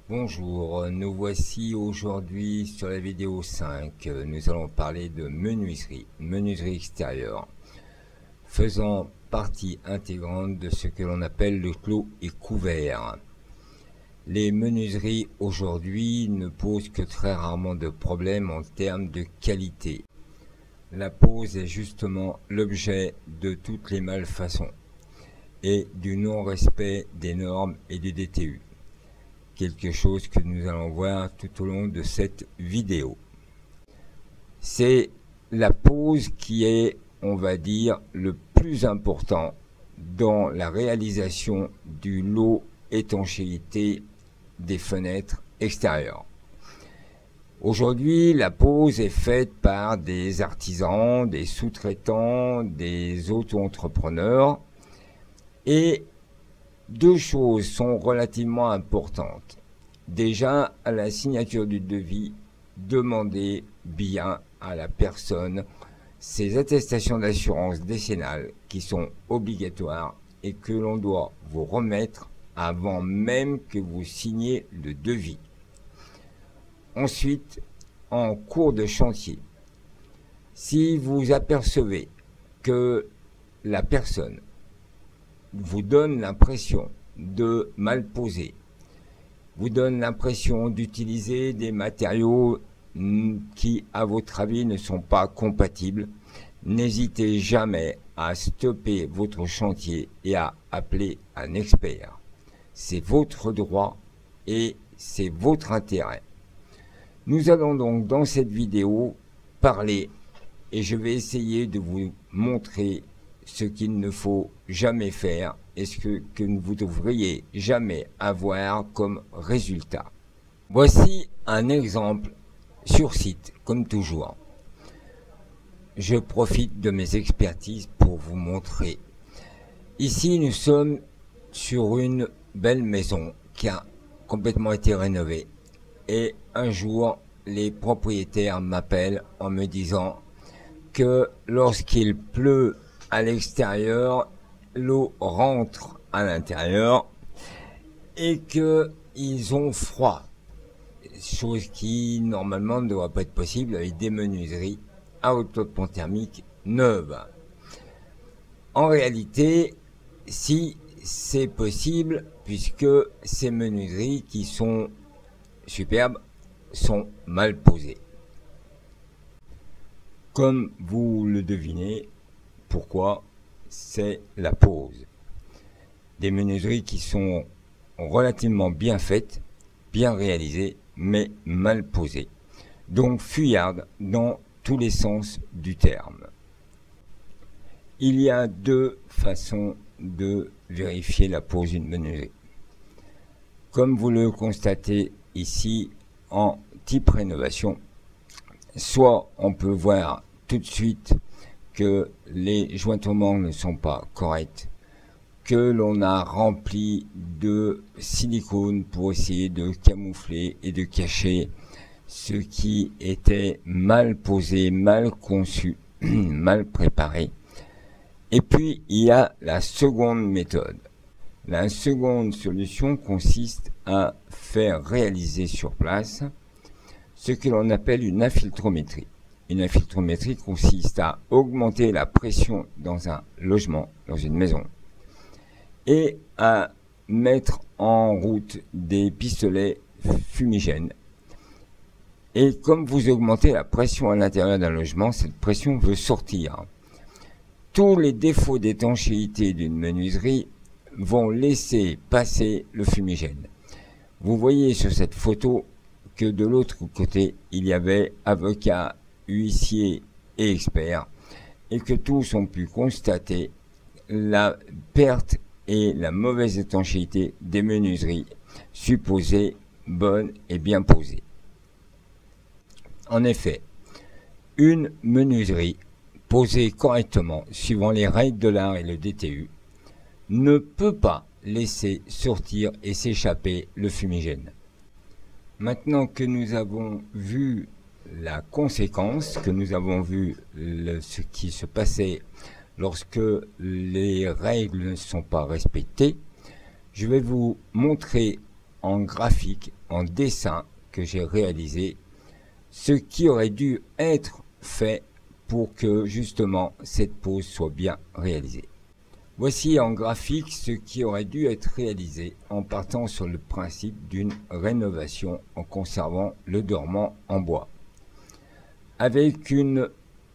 Bonjour, nous voici aujourd'hui sur la vidéo 5. Nous allons parler de menuiserie extérieure, faisant partie intégrante de ce que l'on appelle le clos et couvert. Les menuiseries aujourd'hui ne posent que très rarement de problèmes en termes de qualité. La pose est justement l'objet de toutes les malfaçons et du non-respect des normes et du DTU. Quelque chose que nous allons voir tout au long de cette vidéo. C'est la pose qui est, on va dire, le plus important dans la réalisation du lot étanchéité des fenêtres extérieures. Aujourd'hui, la pose est faite par des artisans, des sous-traitants, des auto-entrepreneurs et deux choses sont relativement importantes. Déjà, à la signature du devis, demandez bien à la personne ces attestations d'assurance décennale qui sont obligatoires et que l'on doit vous remettre avant même que vous signiez le devis. Ensuite, en cours de chantier, si vous apercevez que la personne vous donne l'impression de mal poser, vous donne l'impression d'utiliser des matériaux qui, à votre avis, ne sont pas compatibles, n'hésitez jamais à stopper votre chantier et à appeler un expert. C'est votre droit et c'est votre intérêt. Nous allons donc dans cette vidéo parler et je vais essayer de vous montrer ce qu'il ne faut jamais faire et ce que vous devriez jamais avoir comme résultat. Voici un exemple sur site, comme toujours. Je profite de mes expertises pour vous montrer. Ici, nous sommes sur une belle maison qui a complètement été rénovée. Et un jour, les propriétaires m'appellent en me disant que lorsqu'il pleut à l'extérieur, l'eau rentre à l'intérieur et qu'ils ont froid. Chose qui normalement ne devrait pas être possible avec des menuiseries à haute tension thermique neuves. En réalité, si c'est possible, puisque ces menuiseries qui sont superbes sont mal posées. Comme vous le devinez, pourquoi? C'est la pose. Des menuiseries qui sont relativement bien faites, bien réalisées, mais mal posées. Donc fuyardes dans tous les sens du terme. Il y a deux façons de vérifier la pose d'une menuiserie. Comme vous le constatez ici en type rénovation, soit on peut voir tout de suite que les jointements ne sont pas corrects, que l'on a rempli de silicone pour essayer de camoufler et de cacher ce qui était mal posé, mal conçu, mal préparé. Et puis, il y a la seconde méthode. La seconde solution consiste à faire réaliser sur place ce que l'on appelle une infiltrométrie. Une infiltrométrie consiste à augmenter la pression dans un logement, dans une maison, et à mettre en route des pistolets fumigènes. Et comme vous augmentez la pression à l'intérieur d'un logement, cette pression veut sortir. Tous les défauts d'étanchéité d'une menuiserie vont laisser passer le fumigène. Vous voyez sur cette photo que de l'autre côté, il y avait avocats, huissiers et experts, et que tous ont pu constater la perte et la mauvaise étanchéité des menuiseries supposées bonnes et bien posées. En effet, une menuiserie posée correctement, suivant les règles de l'art et le DTU, ne peut pas laisser sortir et s'échapper le fumigène. Maintenant que nous avons vu la conséquence, que nous avons vu ce qui se passait lorsque les règles ne sont pas respectées, je vais vous montrer en graphique, en dessin que j'ai réalisé, ce qui aurait dû être fait pour que justement cette pose soit bien réalisée. Voici en graphique ce qui aurait dû être réalisé en partant sur le principe d'une rénovation en conservant le dormant en bois. Avec une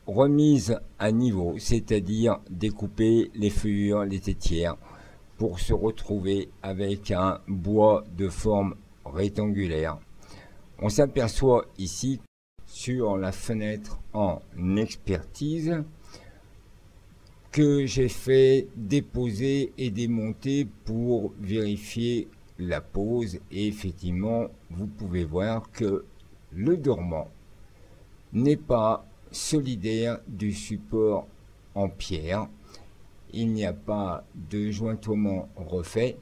remise à niveau, c'est-à-dire découper les feuillures, les tétières, pour se retrouver avec un bois de forme rectangulaire. On s'aperçoit ici sur la fenêtre en expertise que j'ai fait déposer et démonter pour vérifier la pose, et effectivement vous pouvez voir que le dormant n'est pas solidaire du support en pierre, il n'y a pas de jointoiement refait,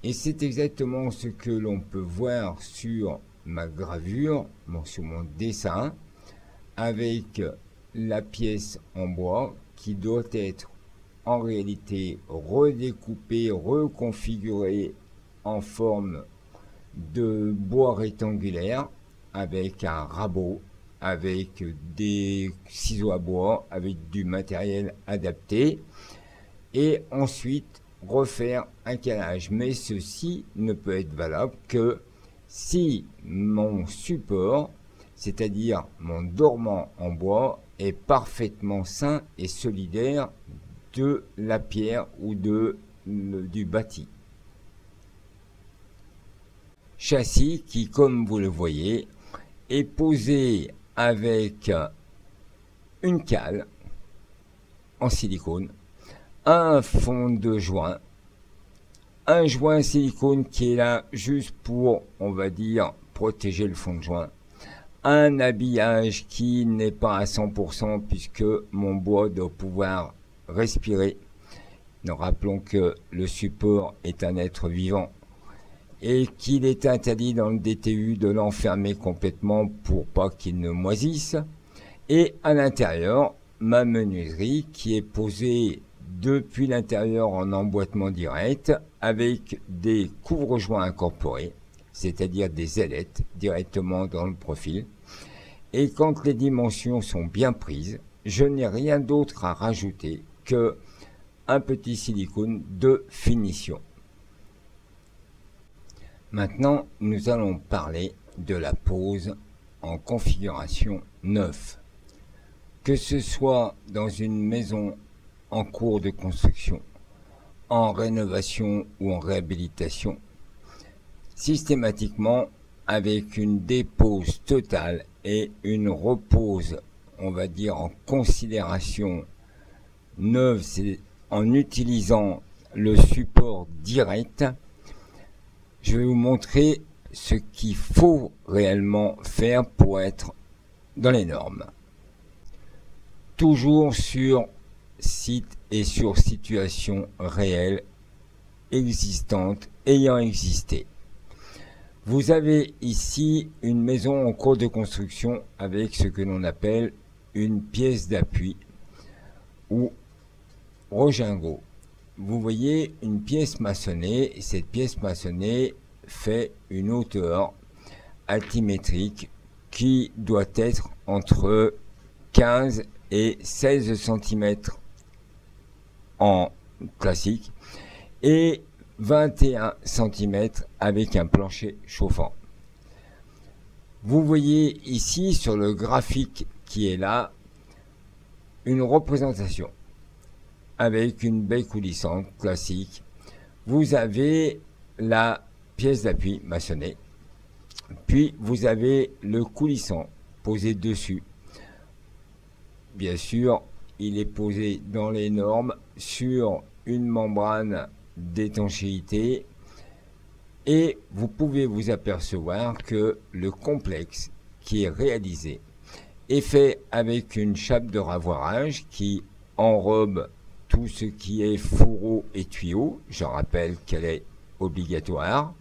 et c'est exactement ce que l'on peut voir sur ma gravure, sur mon dessin, avec la pièce en bois qui doit être en réalité redécoupée, reconfigurée en forme de bois rectangulaire avec un rabot, avec des ciseaux à bois, avec du matériel adapté, et ensuite refaire un calage. Mais ceci ne peut être valable que si mon support, c'est-à-dire mon dormant en bois, est parfaitement sain et solidaire de la pierre ou du bâti. Châssis qui, comme vous le voyez, est posé avec une cale en silicone, un fond de joint, un joint silicone qui est là juste pour, on va dire, protéger le fond de joint, un habillage qui n'est pas à 100% puisque mon bois doit pouvoir respirer. Nous rappelons que le support est un être vivant et qu'il est interdit dans le DTU de l'enfermer complètement pour pas qu'il ne moisisse. Et à l'intérieur, ma menuiserie qui est posée depuis l'intérieur en emboîtement direct avec des couvre-joints incorporés, c'est-à-dire des ailettes directement dans le profil. Et quand les dimensions sont bien prises, je n'ai rien d'autre à rajouter que un petit silicone de finition. Maintenant, nous allons parler de la pose en configuration neuve. Que ce soit dans une maison en cours de construction, en rénovation ou en réhabilitation, systématiquement avec une dépose totale et une repose, on va dire en considération neuve, c'est en utilisant le support direct. Je vais vous montrer ce qu'il faut réellement faire pour être dans les normes. Toujours sur site et sur situation réelle, existante, ayant existé. Vous avez ici une maison en cours de construction avec ce que l'on appelle une pièce d'appui ou rejingot. Vous voyez une pièce maçonnée, et cette pièce maçonnée fait une hauteur altimétrique qui doit être entre 15 et 16 cm en classique et 21 cm avec un plancher chauffant. Vous voyez ici sur le graphique qui est là une représentation avec une baie coulissante classique. Vous avez la pièce d'appui maçonnée, puis vous avez le coulissant posé dessus. Bien sûr, il est posé dans les normes sur une membrane d'étanchéité et vous pouvez vous apercevoir que le complexe qui est réalisé est fait avec une chape de ravoirage qui enrobe tout ce qui est fourreau et tuyaux. Je rappelle qu'elle est obligatoire.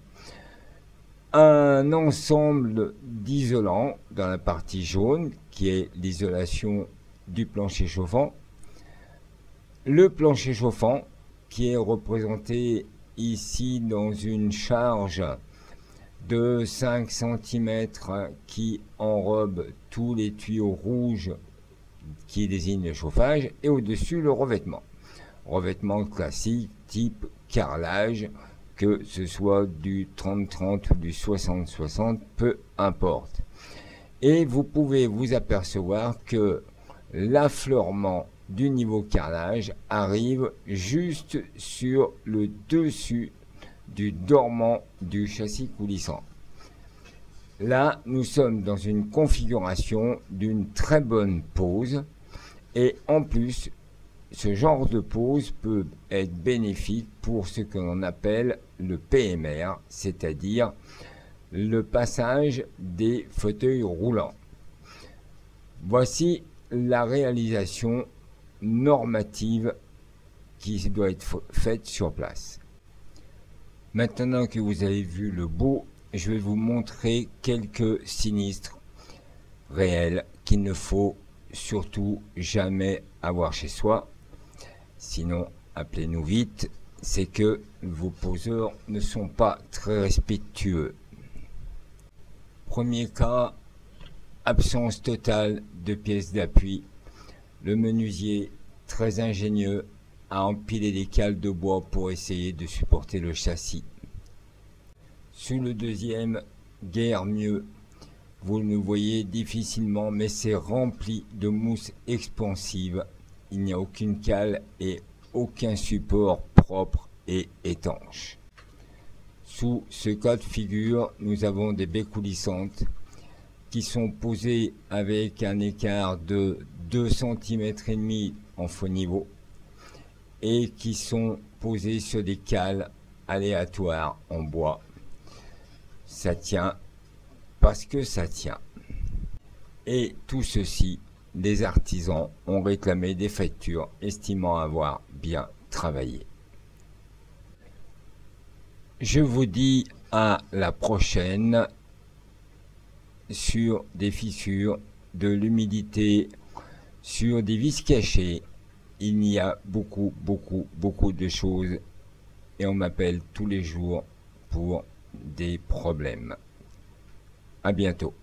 Un ensemble d'isolants dans la partie jaune qui est l'isolation du plancher chauffant. Le plancher chauffant qui est représenté ici dans une charge de 5 cm qui enrobe tous les tuyaux rouges qui désignent le chauffage, et au-dessus le revêtement. Revêtement classique type carrelage, que ce soit du 30-30 ou du 60-60, peu importe. Et vous pouvez vous apercevoir que l'affleurement du niveau carrelage arrive juste sur le dessus du dormant du châssis coulissant. Là, nous sommes dans une configuration d'une très bonne pose, et en plus, ce genre de pose peut être bénéfique pour ce que l'on appelle le PMR, c'est-à-dire le passage des fauteuils roulants. Voici la réalisation normative qui doit être faite sur place. Maintenant que vous avez vu le beau, je vais vous montrer quelques sinistres réels qu'il ne faut surtout jamais avoir chez soi. Sinon, appelez-nous vite, c'est que vos poseurs ne sont pas très respectueux. Premier cas, absence totale de pièces d'appui. Le menuisier, très ingénieux, a empilé des cales de bois pour essayer de supporter le châssis. Sous le deuxième, guère mieux. Vous le voyez difficilement, mais c'est rempli de mousse expansive. Il n'y a aucune cale et aucun support propre et étanche. Sous ce cas de figure, nous avons des baies coulissantes qui sont posées avec un écart de 2,5 cm en faux niveau et qui sont posées sur des cales aléatoires en bois. Ça tient parce que ça tient. Et tout ceci, des artisans ont réclamé des factures estimant avoir bien travaillé. Je vous dis à la prochaine sur des fissures, de l'humidité, sur des vis cachées. Il y a beaucoup de choses et on m'appelle tous les jours pour des problèmes. À bientôt.